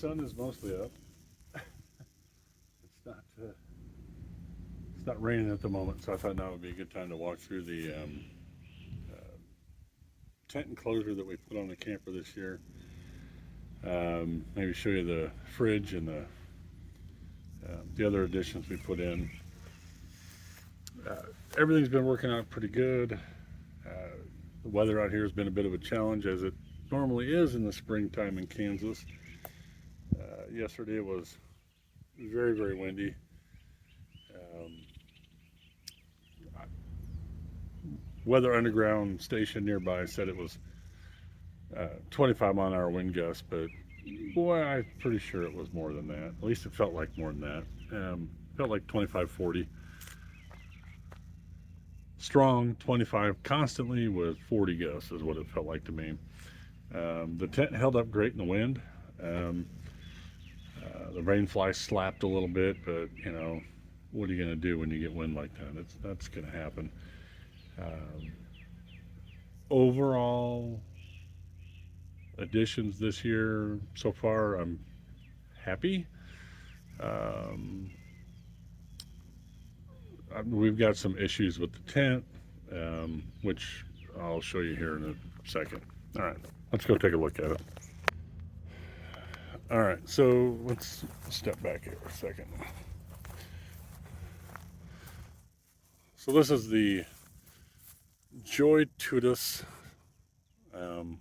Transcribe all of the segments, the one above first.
sun is mostly up. It's not it's not raining at the moment, so I thought now would be a good time to walk through the uh, tent enclosure that we put on the camper this year. Maybe show you the fridge and the other additions we put in. Uh, Everything's been working out pretty good. Uh, the weather out here has been a bit of a challenge, as it normally is in the springtime in Kansas. Yesterday was very, very windy. Um, Weather Underground station nearby said it was 25-mile-an-hour wind gust, but boy, I'm pretty sure it was more than that. At least it felt like more than that. Felt like 25, 40. Strong 25 constantly with 40 gusts is what it felt like to me. The tent held up great in the wind. Um, the rain fly slapped a little bit, but what are you going to do when you get wind like that? That's going to happen. Um, Overall additions this year so far, I'm happy. Um, we've got some issues with the tent, which I'll show you here in a second. All right, let's go take a look at it. All right, so let's step back here for a second. So this is the Joy Tutus. Um,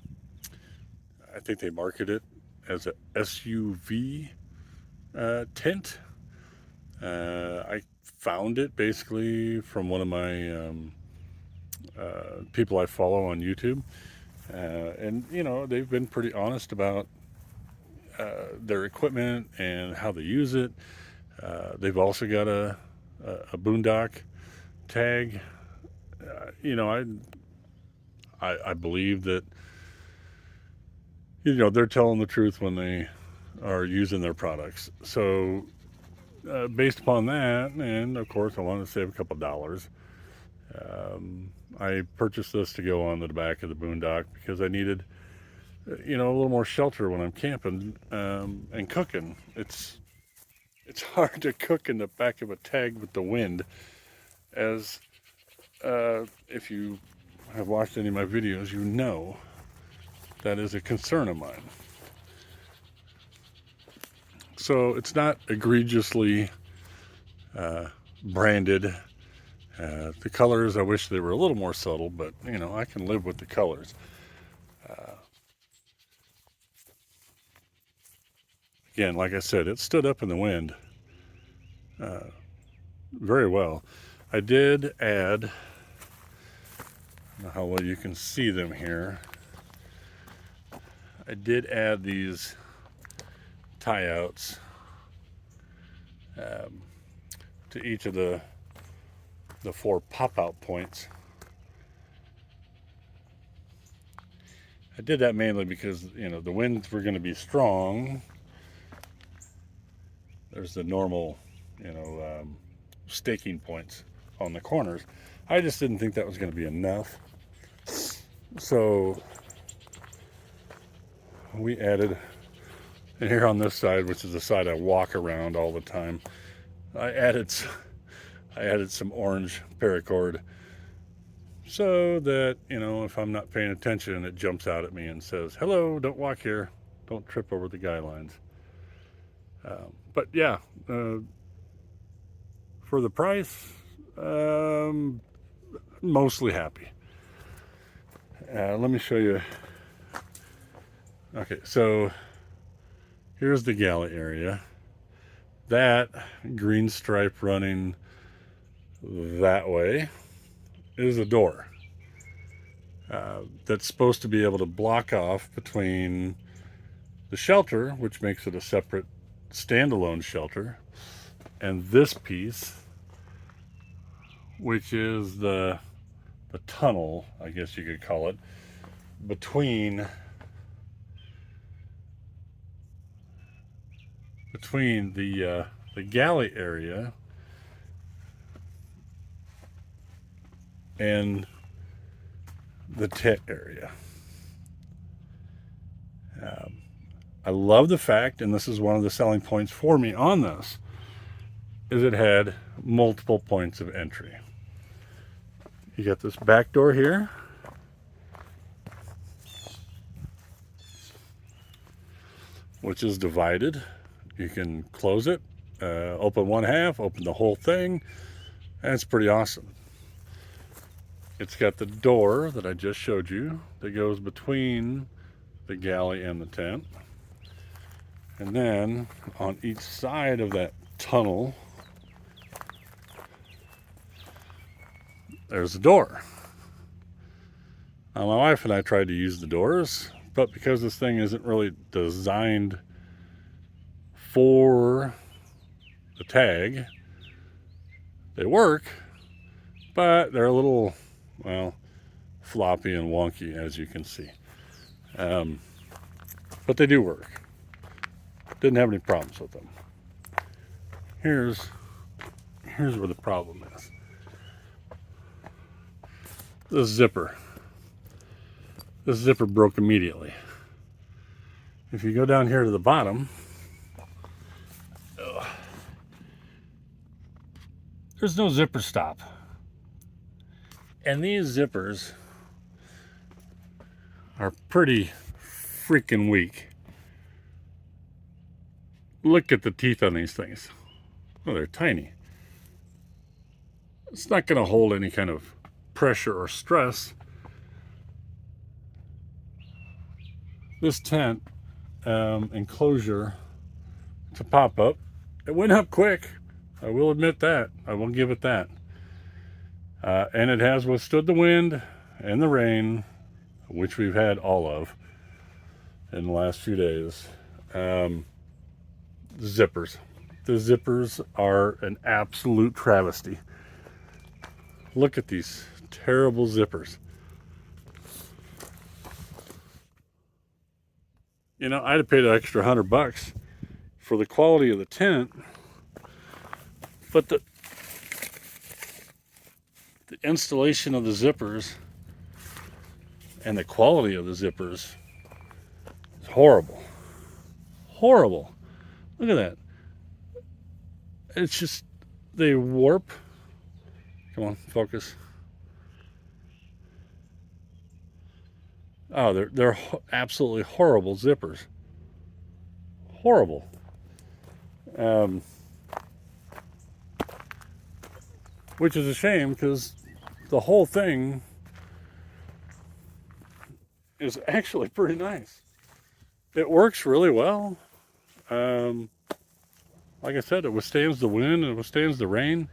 I think they market it as a SUV tent. I found it basically from one of my people I follow on YouTube, and they've been pretty honest about their equipment and how they use it. They've also got a boondock tag. I believe that they're telling the truth when they are using their products. So based upon that, and of course I wanted to save a couple dollars, I purchased this to go on the back of the boondock because I needed a little more shelter when I'm camping and cooking. It's hard to cook in the back of a tag with the wind, as if you have watched any of my videos, that is a concern of mine. So it's not egregiously branded. The colors, I wish they were a little more subtle, but I can live with the colors. Again, like I said, it stood up in the wind very well. I did add, I don't know how well you can see them here. I did add these tie outs to each of the 4 pop out points. I did that mainly because the winds were going to be strong. There's the normal staking points on the corners. I just didn't think that was going to be enough, so we added, and here on this side, which is the side I walk around all the time, I added some orange paracord, so that if I'm not paying attention, it jumps out at me and says, "Hello, don't walk here, don't trip over the guy lines." But yeah, for the price, mostly happy. Let me show you. Okay, so here's the galley area. That green stripe running that way is a door that's supposed to be able to block off between the shelter, which makes it a separate standalone shelter, and this piece, which is the tunnel, I guess you could call it, between the galley area and the tent area. I love the fact, and this is one of the selling points for me on this, is it had multiple points of entry. You got this back door here, which is divided. You can close it, open one half, open the whole thing, and it's pretty awesome. It's got the door that I just showed you that goes between the galley and the tent. And then on each side of that tunnel, there's a door. Now, my wife and I tried to use the doors, but because this thing isn't really designed for the tag, they work, but they're a little, well, floppy and wonky, as you can see. But they do work. Didn't have any problems with them. Here's where the problem is. This zipper. This zipper broke immediately. If you go down here to the bottom, there's no zipper stop. And these zippers are pretty freaking weak. Look at the teeth on these things. Oh, they're tiny. It's not going to hold any kind of pressure or stress. This tent enclosure to pop up, it went up quick. I will admit that. I will give it that. And it has withstood the wind and the rain, which we've had all of in the last few days. Zippers. The zippers are an absolute travesty. Look at these terrible zippers. You know, I'd have paid an extra $100 for the quality of the tent, but the installation of the zippers and the quality of the zippers is horrible. Horrible. Look at that. It's just, they warp. Come on, focus. Oh, they're absolutely horrible zippers. Horrible. Which is a shame, because the whole thing is actually pretty nice. It works really well. Like I said, it withstands the wind and it withstands the rain.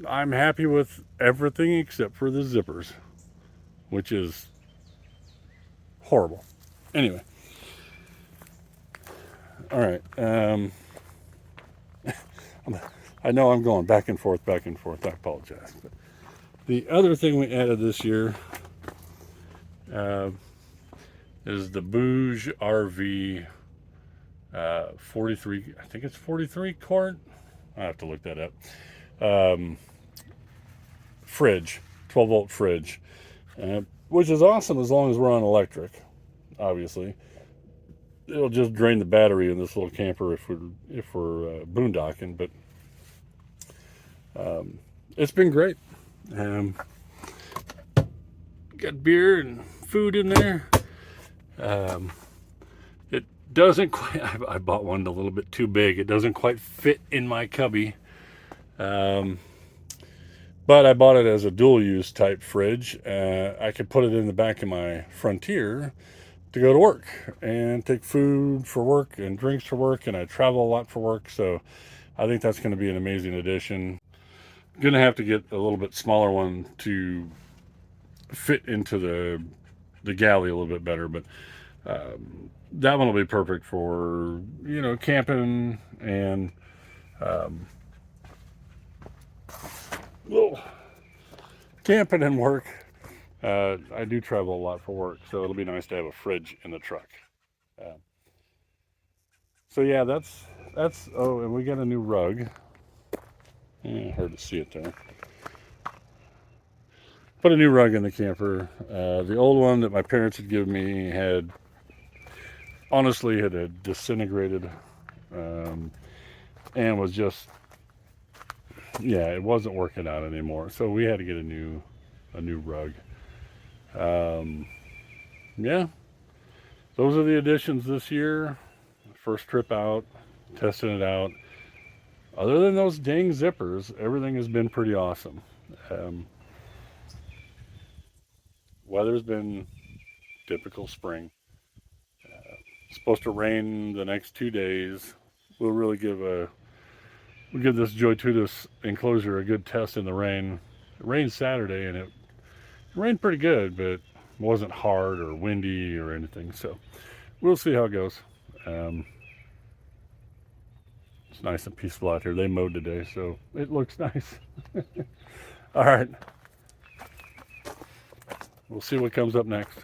I'm happy with everything except for the zippers, which is horrible. Anyway. All right. I know I'm going back and forth. I apologize. But the other thing we added this year is the Bouge RV 43, I think it's 43 quart. I have to look that up. Fridge, 12 volt fridge, which is awesome as long as we're on electric, obviously. It'll just drain the battery in this little camper if we're boondocking, but it's been great. Got beer and food in there. It doesn't quite, I bought one a little bit too big. It doesn't quite fit in my cubby. But I bought it as a dual use type fridge. I could put it in the back of my Frontier to go to work and take food for work and drinks for work, and I travel a lot for work, so I think that's going to be an amazing addition. Gonna have to get a little bit smaller one to fit into the galley a little bit better, but that one will be perfect for, you know, camping and camping and work. I do travel a lot for work, so it'll be nice to have a fridge in the truck. So yeah, that's. Oh, and we got a new rug. Hard to see it there. Put a new rug in the camper. The old one that my parents had given me had honestly it had disintegrated, and was just, yeah, it wasn't working out anymore. So we had to get a new rug. Um, yeah, those are the additions this year. First trip out, testing it out. Other than those dang zippers, everything has been pretty awesome. Um, Weather's been typical spring. It's supposed to rain the next 2 days. We'll really we'll give this Joy Tudis enclosure a good test in the rain. It rained Saturday and it rained pretty good, but it wasn't hard or windy or anything. So we'll see how it goes. Um, it's nice and peaceful out here. They mowed today, so it looks nice. All right, we'll see what comes up next.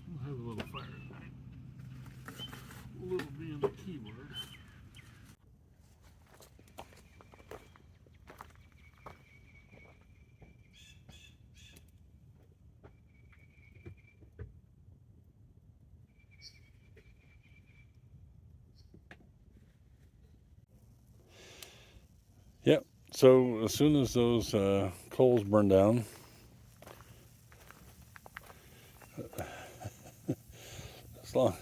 We'll have a little fire. A little being the keyword. Yep. So as soon as those coals burn down, as long,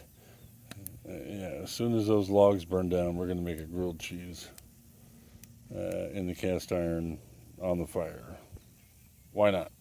yeah, as soon as those logs burn down, we're gonna make a grilled cheese in the cast iron on the fire. Why not?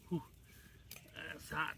Whew, that's hot.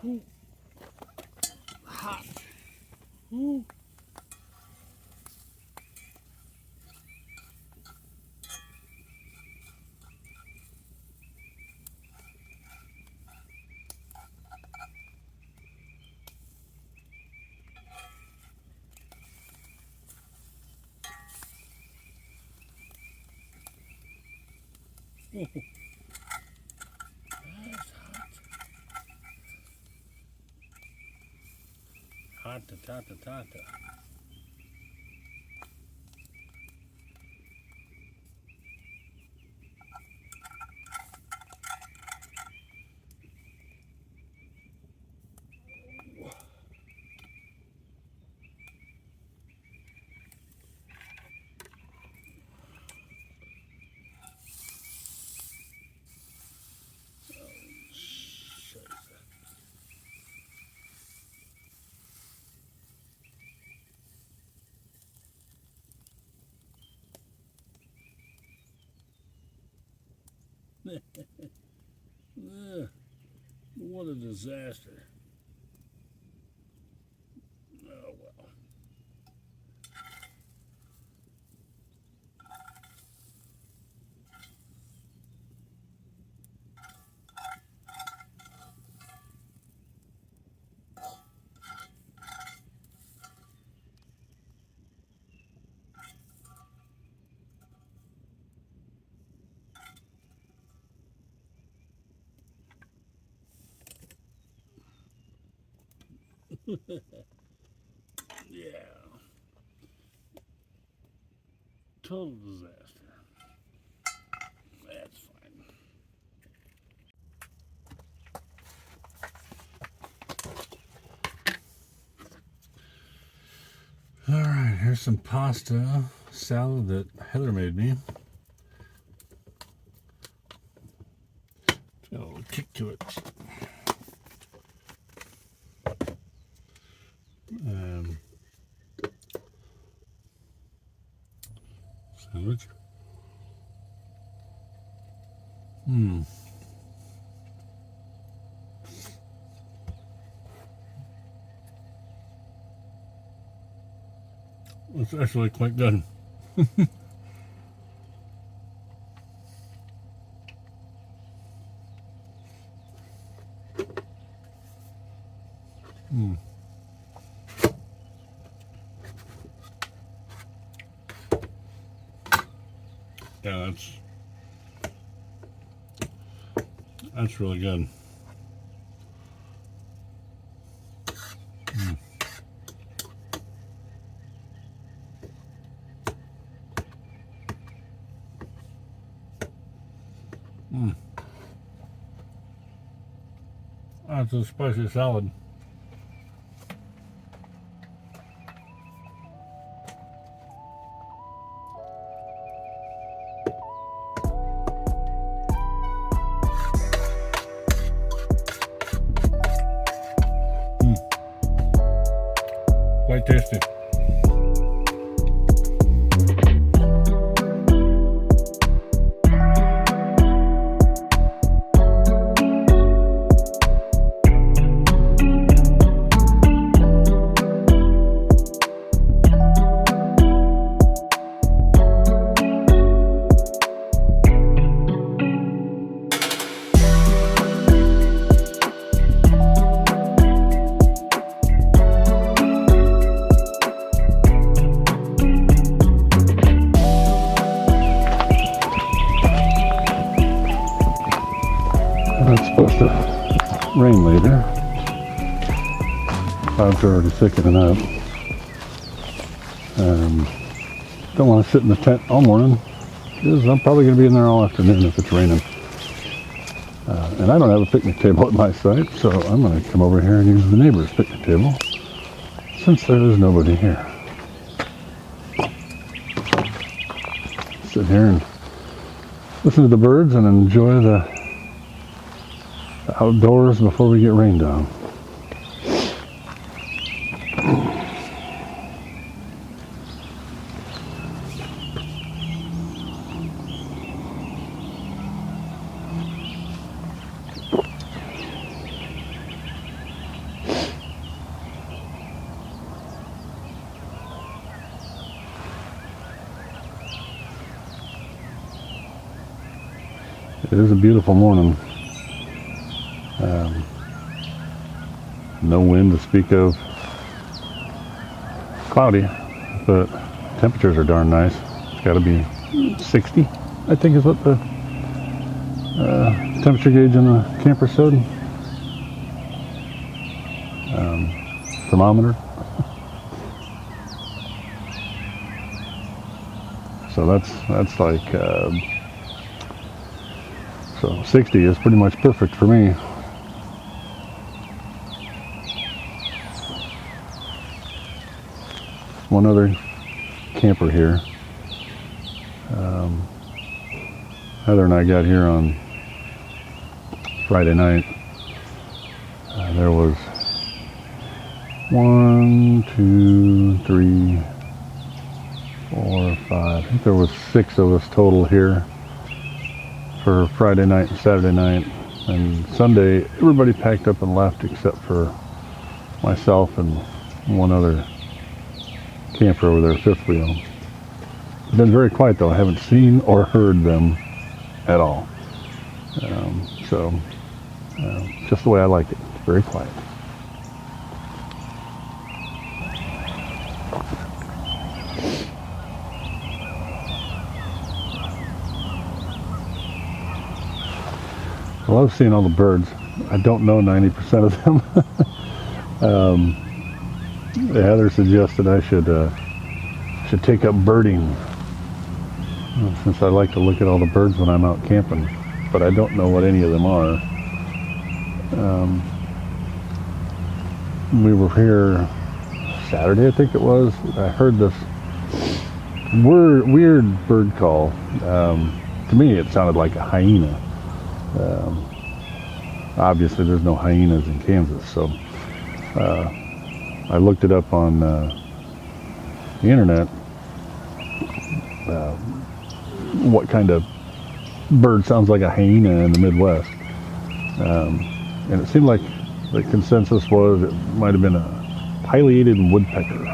Ooh. Hot. Ooh. That's hot. Hot to ta ta ta ta. What a disaster. Oh well. Yeah. Total disaster. That's fine. All right, here's some pasta salad that Heather made me. Got a little kick to it. Sandwich. It's actually quite good. Yeah, that's really good. That's a spicy salad. Quite tasty. It's supposed to rain later. Clouds are already thickening up. Don't want to sit in the tent all morning because I'm probably going to be in there all afternoon if it's raining. And I don't have a picnic table at my site, so I'm going to come over here and use the neighbor's picnic table since there is nobody here. Sit here and listen to the birds and enjoy the outdoors before we get rained on. It is a beautiful morning. No wind to speak of. Cloudy, but temperatures are darn nice. It's got to be 60, I think is what the temperature gauge in the camper showed. Thermometer. So that's like so 60 is pretty much perfect for me. One other camper here. Heather and I got here on Friday night. There was 1, 2, 3, 4, 5. I think there was 6 of us total here for Friday night and Saturday night. And Sunday, everybody packed up and left except for myself and one other camper over there, fifth wheel. It's been very quiet though. I haven't seen or heard them at all. Just the way I like it. It's very quiet. I love seeing all the birds. I don't know 90% of them. Heather suggested I should take up birding, since I like to look at all the birds when I'm out camping, but I don't know what any of them are. We were here Saturday, I think it was. I heard this weird bird call. To me, it sounded like a hyena. Obviously, there's no hyenas in Kansas, so I looked it up on the internet. What kind of bird sounds like a hyena in the Midwest? And it seemed like the consensus was it might have been a pileated woodpecker.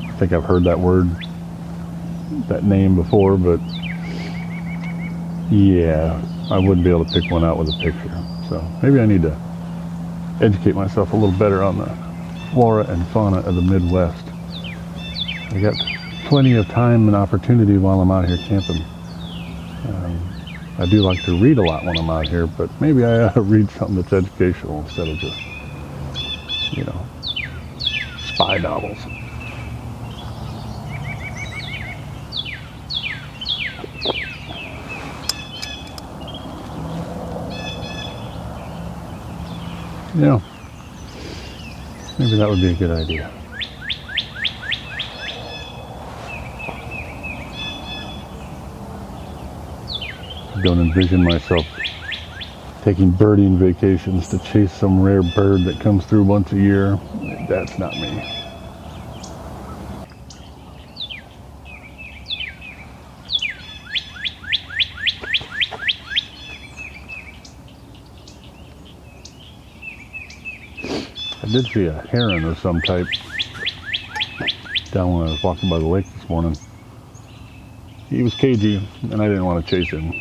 I think I've heard that name before, but yeah, I wouldn't be able to pick one out with a picture. So maybe I need to educate myself a little better on the flora and fauna of the Midwest. I got plenty of time and opportunity while I'm out here camping. I do like to read a lot when I'm out here, but maybe I ought to read something that's educational instead of just, spy novels. Yeah, maybe that would be a good idea. I don't envision myself taking birding vacations to chase some rare bird that comes through once a year. That's not me. I did see a heron of some type down when I was walking by the lake this morning. He was cagey, and I didn't want to chase him,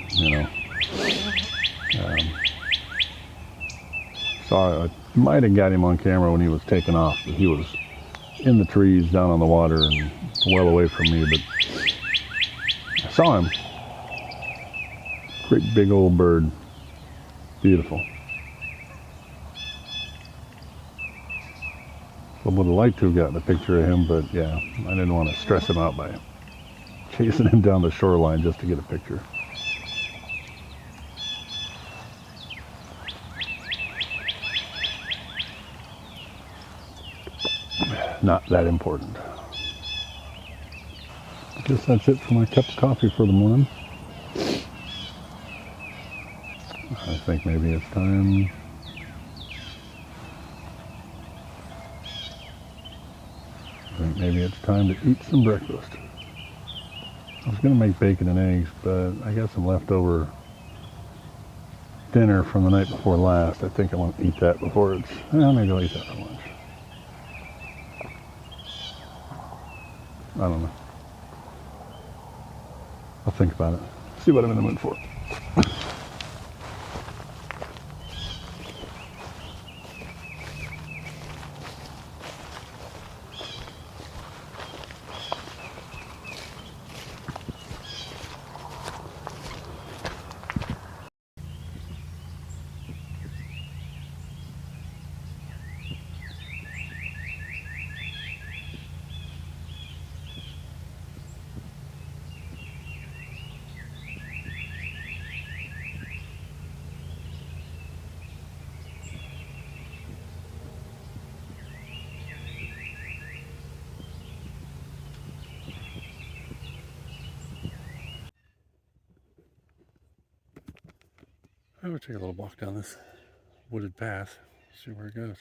I might have got him on camera when he was taking off, but he was in the trees down on the water and well away from me, but I saw him. Great big old bird. Beautiful. I would have liked to have gotten a picture of him, but yeah, I didn't want to stress him out by chasing him down the shoreline just to get a picture. Not that important. I guess that's it for my cup of coffee for the morning. I think maybe it's time. Maybe it's time to eat some breakfast. I was going to make bacon and eggs, but I got some leftover dinner from the night before last. I think I want to eat that before it's... maybe I'll eat that for lunch. I don't know. I'll think about it. See what I'm in the mood for. I would take a little walk down this wooded path, see where it goes.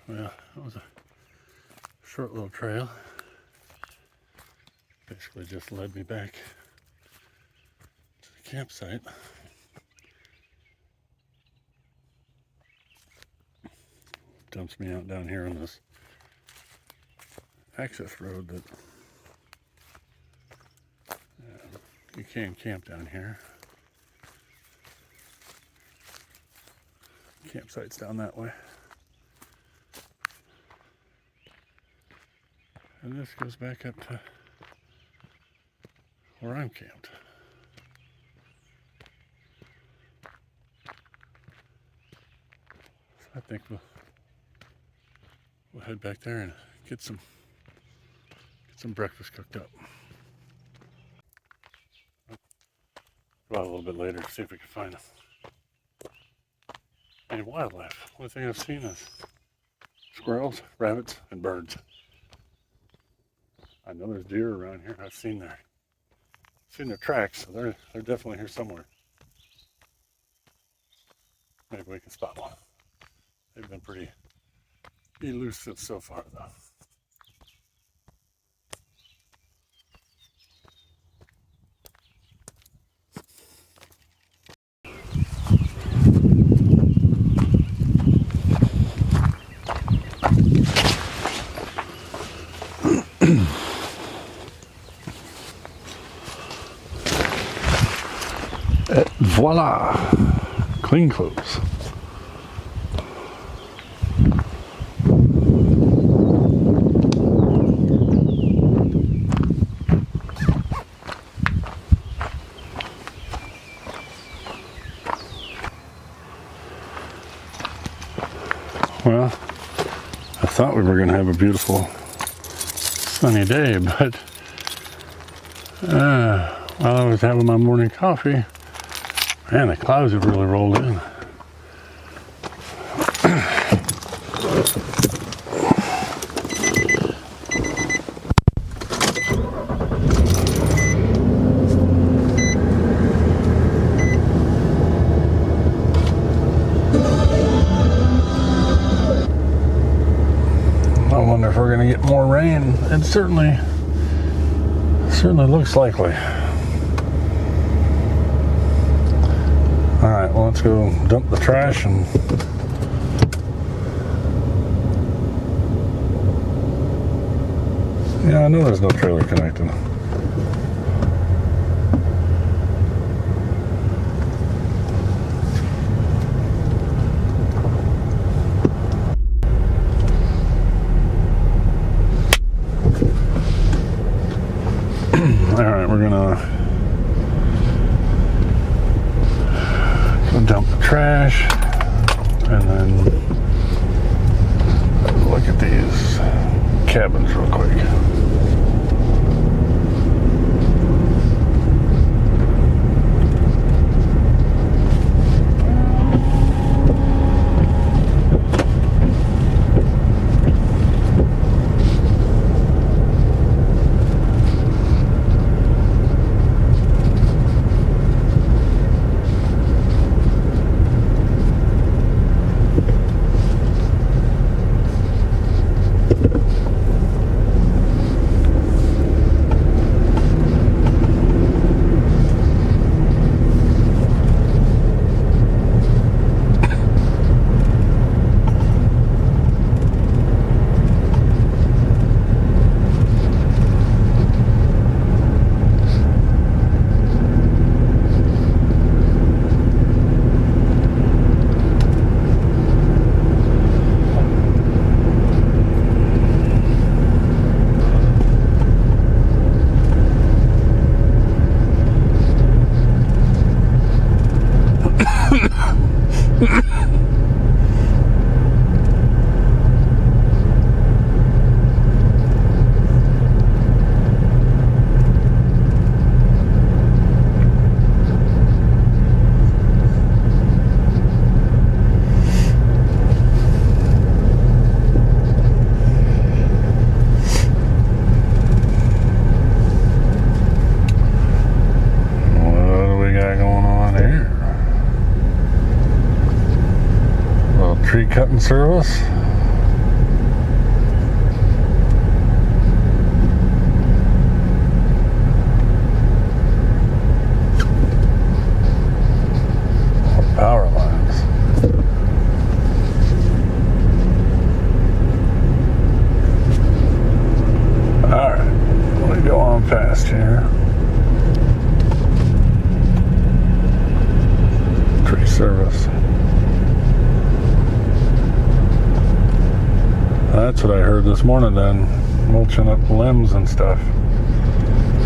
Well, that was a short little trail. Basically just led me back to the campsite. Dumps me out down here on this access road that you can camp down here. Campsite's down that way. And this goes back up to where I'm camped. So I think we'll head back there and get some breakfast cooked up. Go out a little bit later to see if we can find any wildlife. Only thing I've seen is squirrels, rabbits, and birds. I know there's deer around here. I've seen their tracks, so they're definitely here somewhere. Maybe we can spot one. They've been pretty elusive so far, though. Voila! Clean clothes. Well, I thought we were going to have a beautiful sunny day, but while I was having my morning coffee, man, the clouds have really rolled in. I wonder if we're going to get more rain. It certainly looks likely. All right, well, let's go dump the trash and yeah, I know there's no trailer connected. All right, we're gonna go dump the trash and then look at these cabins real quick. Tree cutting service. Power lines. All right, let me go on past here. Tree service. That's what I heard this morning then, mulching up limbs and stuff.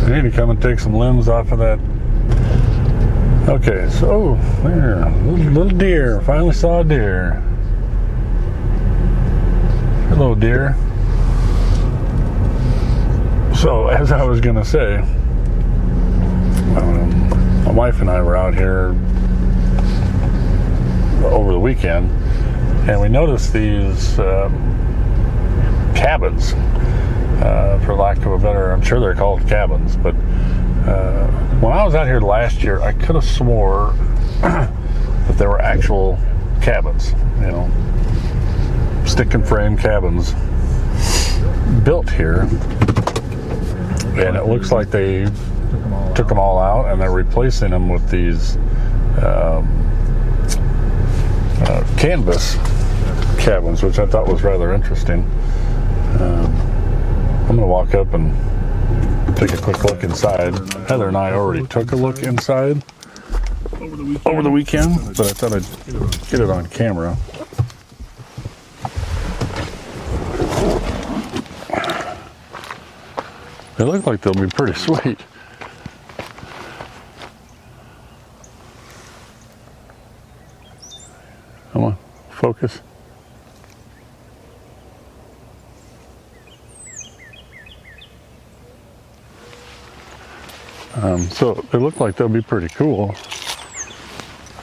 I need to come and take some limbs off of that. Okay, so there, little deer. Finally saw a deer. Hello, deer. So, as I was gonna say, my wife and I were out here over the weekend, and we noticed these cabins, for lack of a better, I'm sure they're called cabins, but when I was out here last year, I could have swore that there were actual cabins, you know, stick and frame cabins built here, and it looks like they took them all out and they're replacing them with these canvas cabins, which I thought was rather interesting. I'm going to walk up and take a quick look inside. Heather and I already took a look inside over the weekend, but I thought I'd get it on camera. They look like they'll be pretty sweet. Come on, focus. So they look like they'll be pretty cool.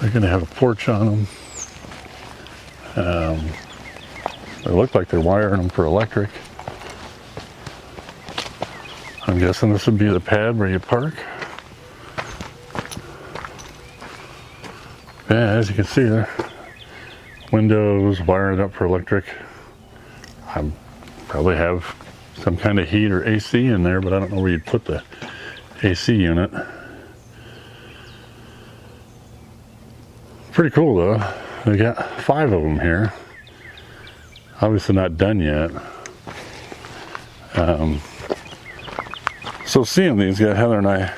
They're going to have a porch on them. They look like they're wiring them for electric. I'm guessing this would be the pad where you park. Yeah, as you can see there, windows wired up for electric. I'm Probably have some kind of heat or AC in there, but I don't know where you'd put the AC unit. Pretty cool though. We got 5 of them here. Obviously not done yet. So seeing these, Heather and I,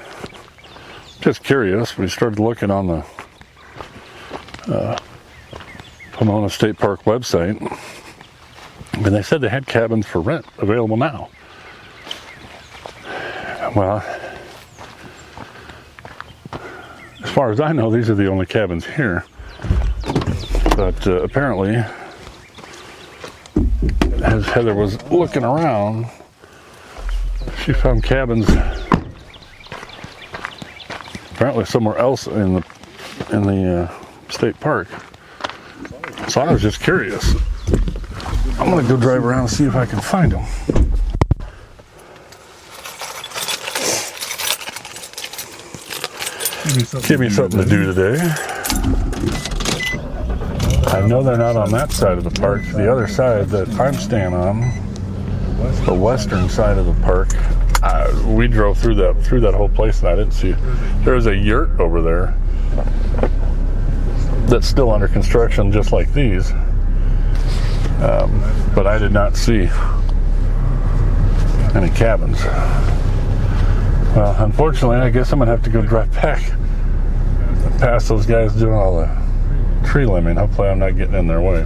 just curious, we started looking on the Pomona State Park website, and they said they had cabins for rent available now. Well, as far as I know, these are the only cabins here. But apparently, as Heather was looking around, she found cabins apparently somewhere else in the state park. So I was just curious. I'm gonna go drive around and see if I can find them. Give me something to do today. I know they're not on that side of the park. The other side that I'm staying on, the western side of the park, we drove through that whole place and I didn't see. There's a yurt over there that's still under construction, just like these. But I did not see any cabins. Well, unfortunately, I guess I'm gonna have to go drive back past those guys doing all the tree limbing. Hopefully I'm not getting in their way.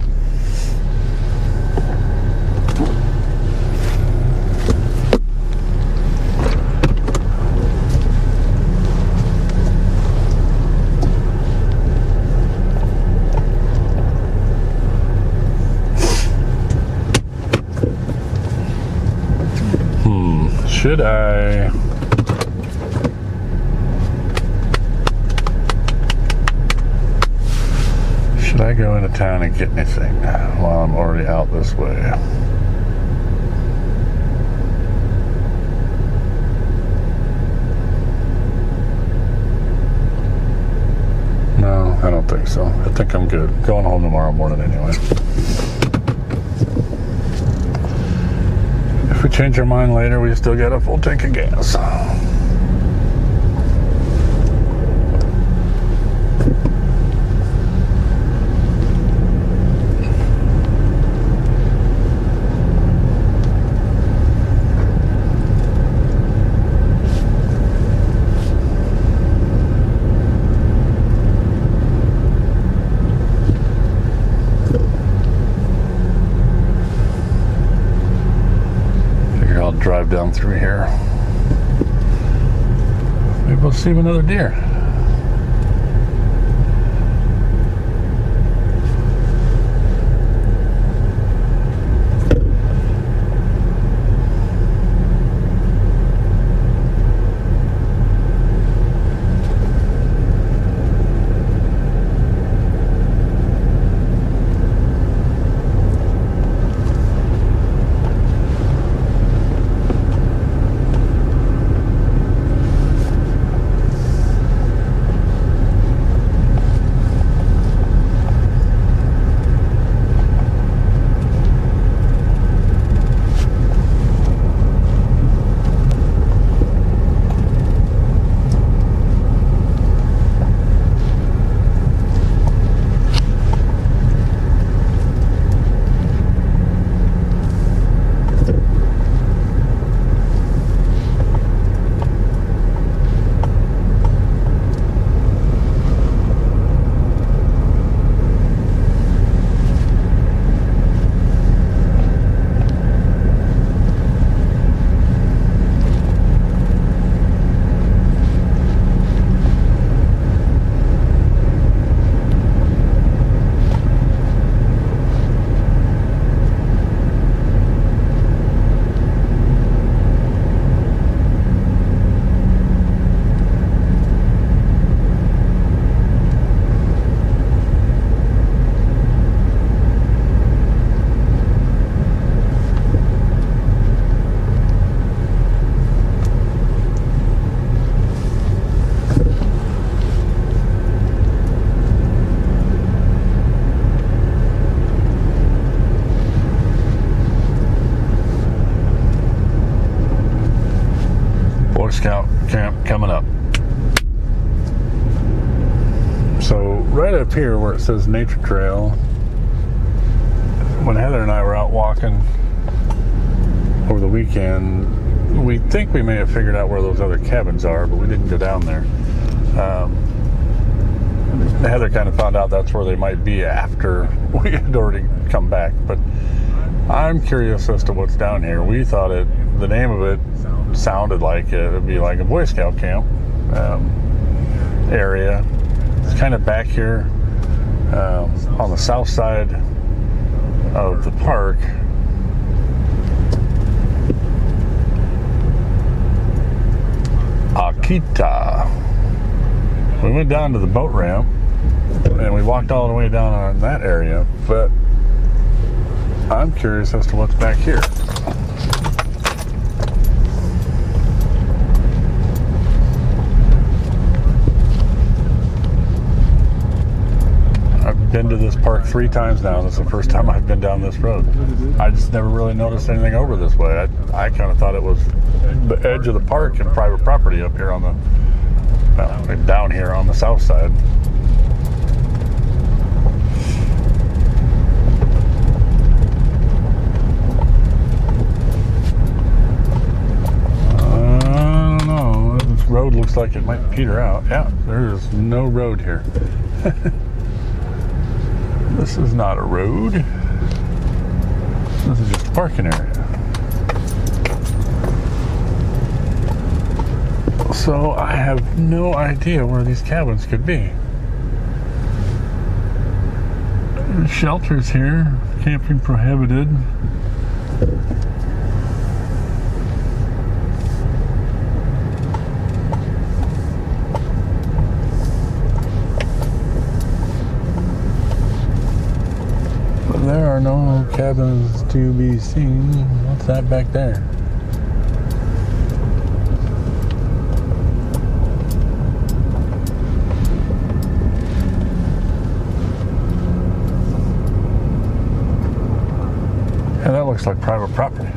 Should I go into town and get anything while I'm already out this way? No, I don't think so. I think I'm good. Going home tomorrow morning anyway. If we change our mind later, we still got a full tank of gas. Drive down through here. Maybe we'll see another deer. Boy Scout camp coming up. So right up here where it says Nature Trail, when Heather and I were out walking over the weekend, we think we may have figured out where those other cabins are, but we didn't go down there. Heather kind of found out that's where they might be after we had already come back, but I'm curious as to what's down here. We thought the name of it sounded like it would be like a Boy Scout camp area. It's kind of back here on the south side of the park. Akita. We went down to the boat ramp and we walked all the way down on that area, but I'm curious as to what's back here. I've been to this park 3 times now. This is the first time I've been down this road. I just never really noticed anything over this way. I kind of thought it was the edge of the park and private property up here on the, down here on the south side. I don't know. This road looks like it might peter out. Yeah, there is no road here. This is not a road. This is just a parking area. So I have no idea where these cabins could be. There's shelters here. Camping prohibited. There are no cabins to be seen. What's that back there? Yeah, that looks like private property.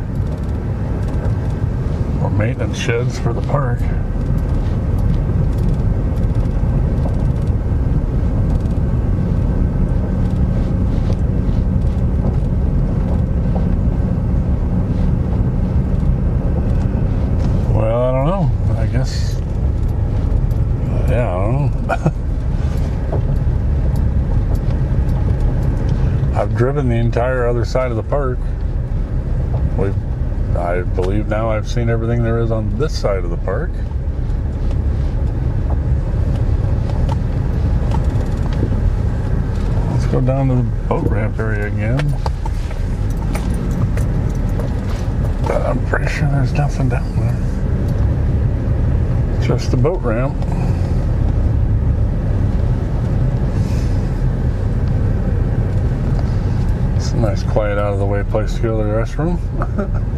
Or maintenance sheds for the park. Yeah, I don't know. I've driven the entire other side of the park. I believe now I've seen everything there is on this side of the park. Let's go down to the boat ramp area again. But I'm pretty sure there's nothing down there. Just the boat ramp. It's a nice, quiet, out of the way place to go to the restroom.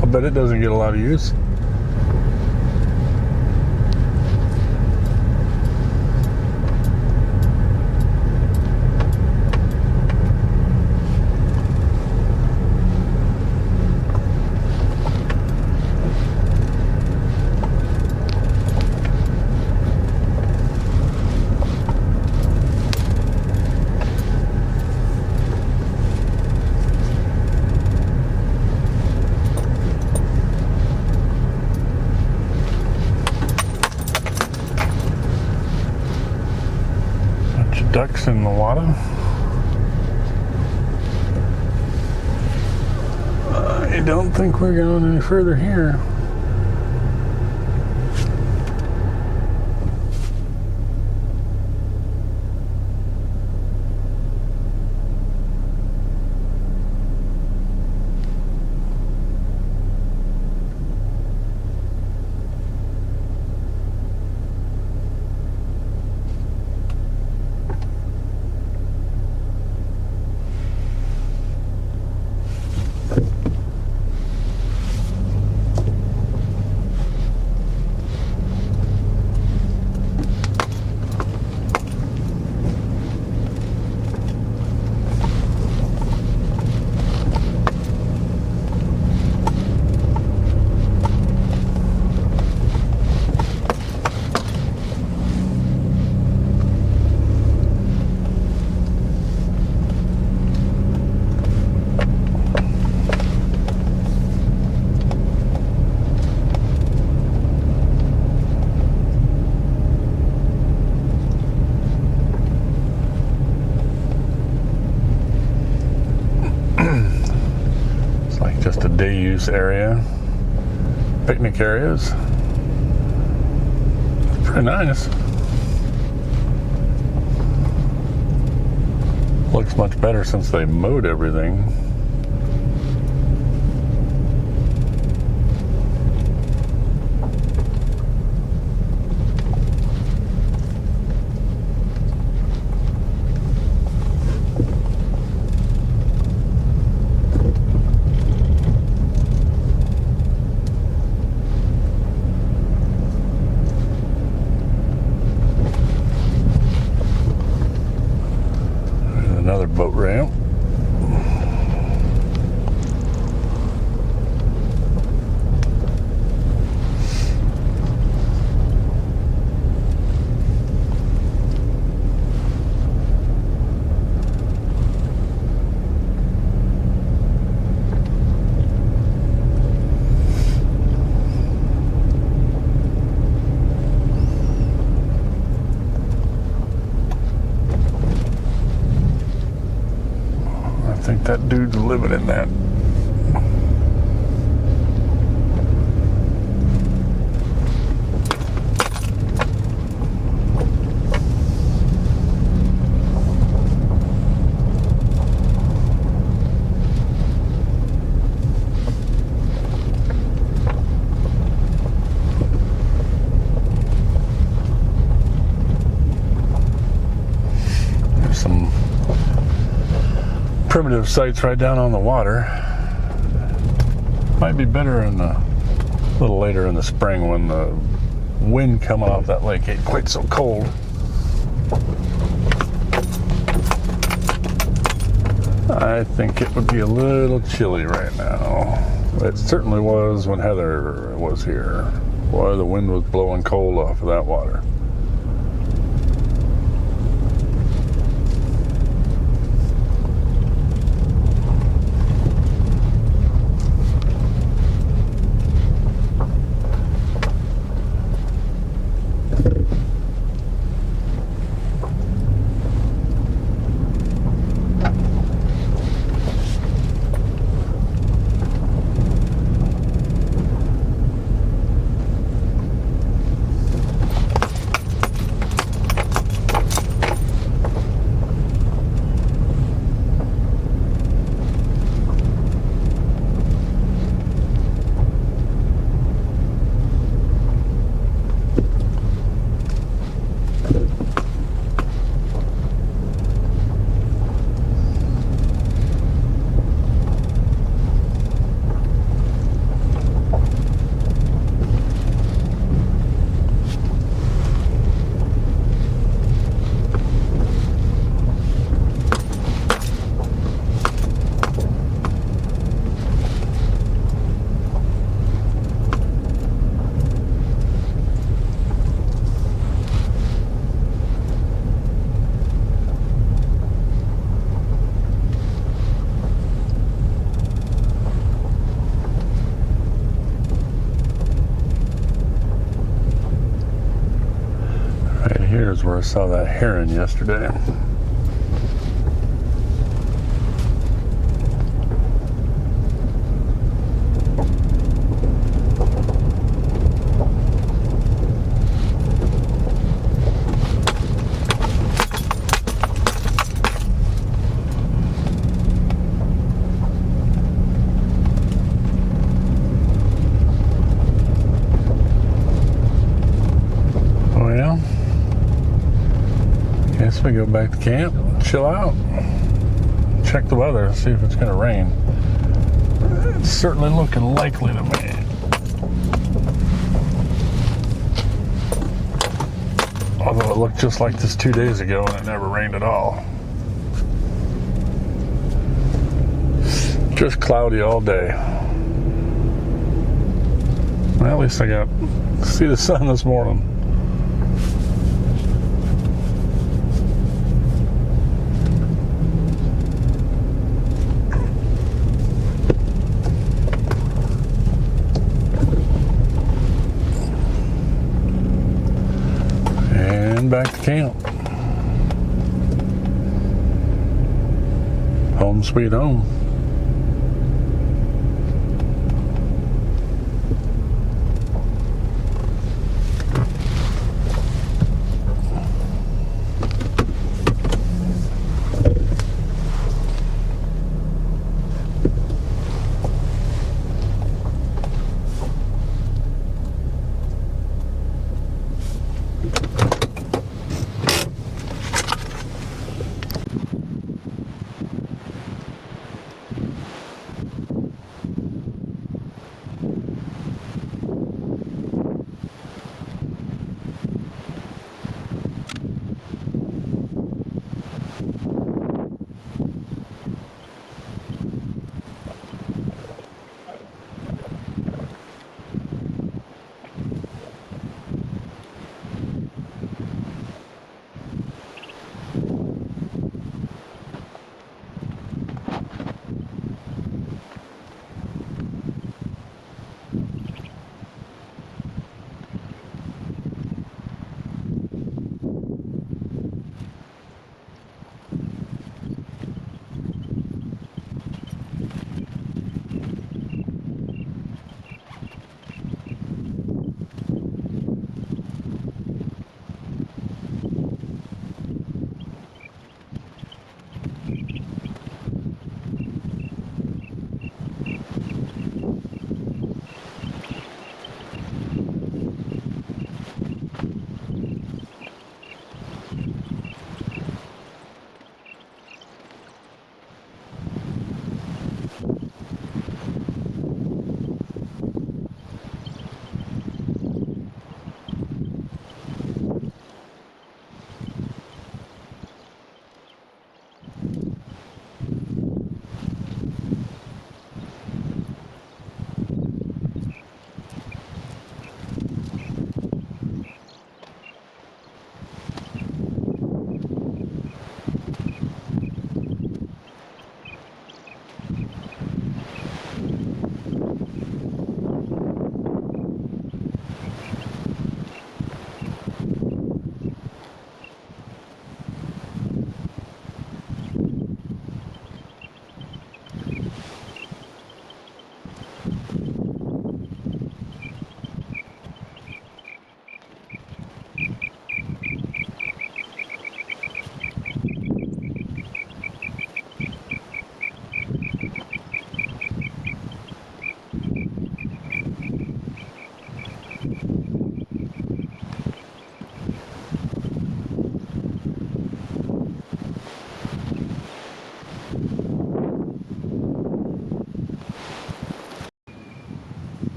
I'll bet it doesn't get a lot of use. Ducks in the water. I don't think we're going any further here. use area, picnic areas. Pretty nice. Looks much better since they mowed everything. Another boat ramp. I think that dude's living in that. There's some primitive sites right down on the water. Might be better in a little later in the spring when the wind coming off that lake ain't quite so cold. I think it would be a little chilly right now. It certainly was when Heather was here. Boy, the wind was blowing cold off of that water. Here's where I saw that heron yesterday. Guess we go back to camp, chill out, check the weather, see if it's going to rain. It's certainly looking likely to me. Although it looked just like this 2 days ago and it never rained at all. Just cloudy all day. Well, at least I got to see the sun this morning. Back to camp. Home sweet home.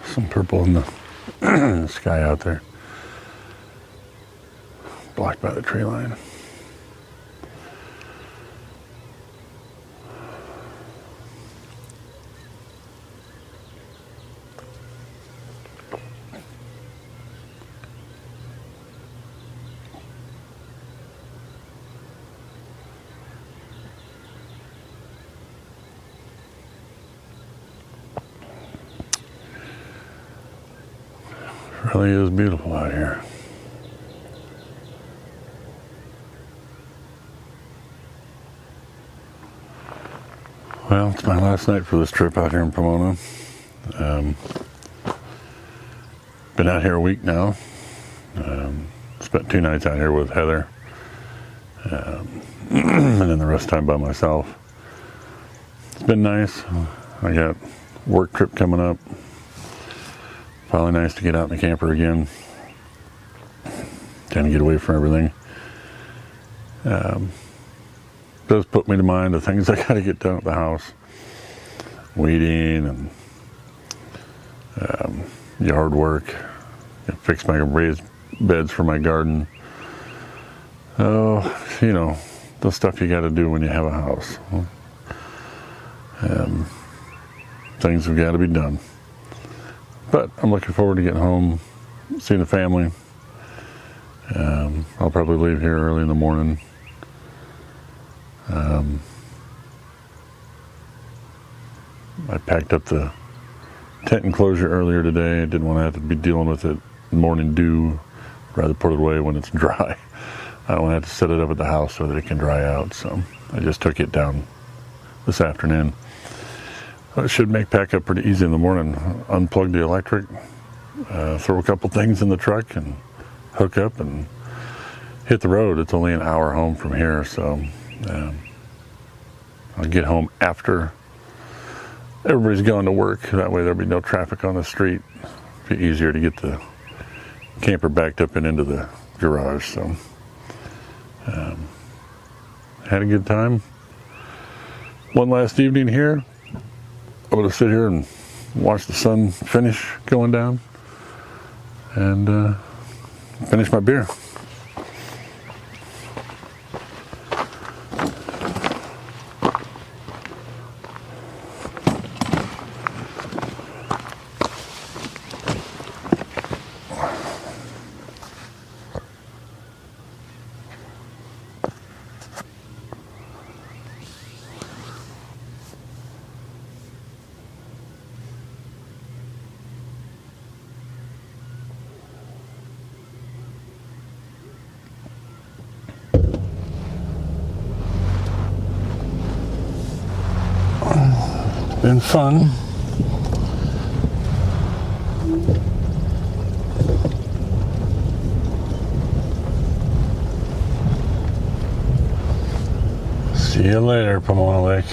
Some purple in the sky out there. Blocked by the tree line. Really is beautiful out here. Well, it's my last night for this trip out here in Pomona. Been out here a week now. Spent 2 nights out here with Heather, and then the rest of the time by myself. It's been nice. I got work trip coming up. Probably nice to get out in the camper again. Kind of get away from everything. Does put me to mind the things I got to get done at the house. Weeding and yard work. Fix my raised beds for my garden. Oh, you know, the stuff you got to do when you have a house. Things have got to be done. But I'm looking forward to getting home, seeing the family. I'll probably leave here early in the morning. I packed up the tent enclosure earlier today. I didn't want to have to be dealing with it morning dew. I'd rather put it away when it's dry. I don't want to have to set it up at the house so that it can dry out. So I just took it down this afternoon. It should make pack up pretty easy in the morning. Unplug the electric, throw a couple things in the truck and hook up and hit the road. It's only an hour home from here, so I'll get home after everybody's gone to work. That way there'll be no traffic on the street. It'll be easier to get the camper backed up and into the garage. So had a good time. One last evening here. I'm going to sit here and watch the sun finish going down and finish my beer. Been fun. See you later, Pomona Lake.